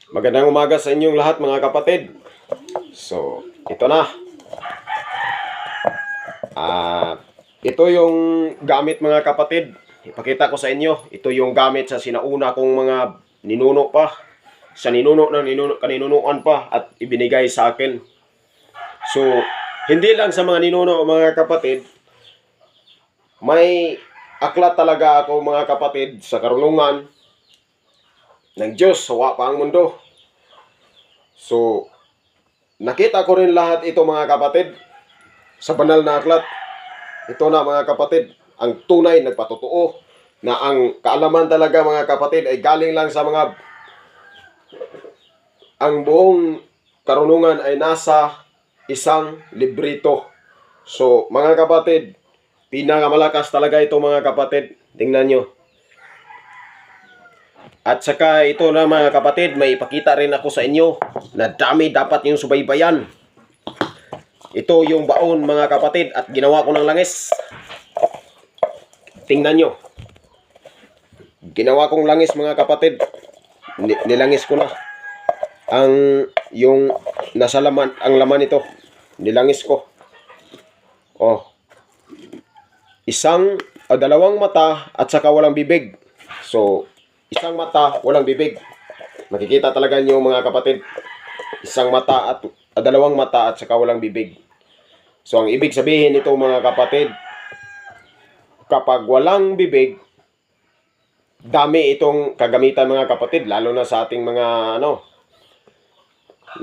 Magandang umaga sa inyong lahat mga kapatid. So, ito na. Ito yung gamit mga kapatid. Ipakita ko sa inyo. Ito yung gamit sa sinauna kong mga ninuno pa. Sa kaninunuan pa at ibinigay sa akin. So, hindi lang sa mga ninuno mga kapatid. May aklat talaga ako mga kapatid sa karunungan ng Diyos sa wapaang mundo. So, nakita ko rin lahat ito mga kapatid sa banal na aklat. Ito na mga kapatid, ang tunay nagpatotoo na ang kaalaman talaga mga kapatid ay galing lang sa ang buong karunungan ay nasa isang librito. So mga kapatid, pinakamalakas talaga ito mga kapatid. Tingnan nyo. At saka ito na mga kapatid, may ipakita rin ako sa inyo na dami dapat yung subaybayan. Ito yung baon mga kapatid at ginawa ko ng langis. Tingnan nyo. Ginawa kong langis mga kapatid. Nilangis ko na. Yung nasa laman, ang laman ito. Nilangis ko. Oh. Dalawang mata at saka walang bibig. So, isang mata, walang bibig. Makikita talaga nyo mga kapatid. Isang mata at dalawang mata at saka walang bibig. So, ang ibig sabihin nito mga kapatid, kapag walang bibig, dami itong kagamitan mga kapatid, lalo na sa ating mga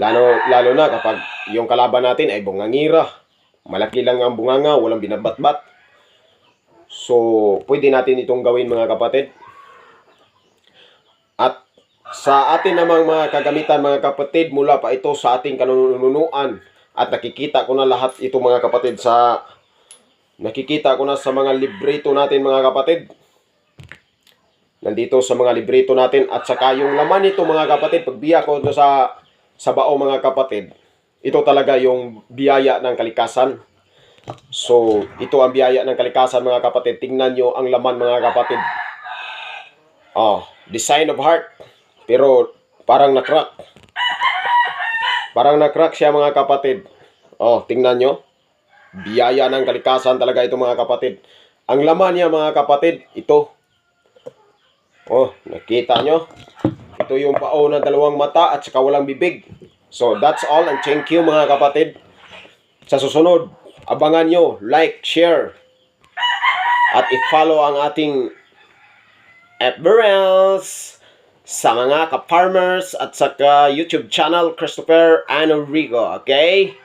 lalo na kapag yung kalaban natin ay bungangira. Malaki lang ang bunganga, walang binabatbat. So, pwede natin itong gawin mga kapatid. At sa atin namang mga kagamitan mga kapatid, mula pa ito sa ating kanunuan. At nakikita ko na lahat ito mga kapatid nakikita ko na sa mga librito natin mga kapatid. Nandito sa mga librito natin at saka yung laman nito mga kapatid, pagbiya ko sa bao mga kapatid, ito talaga yung biyaya ng kalikasan. So, ito ang biyaya ng kalikasan mga kapatid. Tingnan nyo ang laman mga kapatid. Design of heart. Pero parang na-crack. Parang na-crack siya mga kapatid. Tingnan nyo. Biyaya ng kalikasan talaga ito mga kapatid. Ang laman niya mga kapatid, ito. Nakita nyo? Ito yung pao ng dalawang mata at saka walang bibig. So, that's all and thank you mga kapatid. Sa susunod, abangan nyo, like, share, at i-follow ang ating FB Reels sa mga ka-farmers at saka YouTube channel Christopher Anorigo. Okay?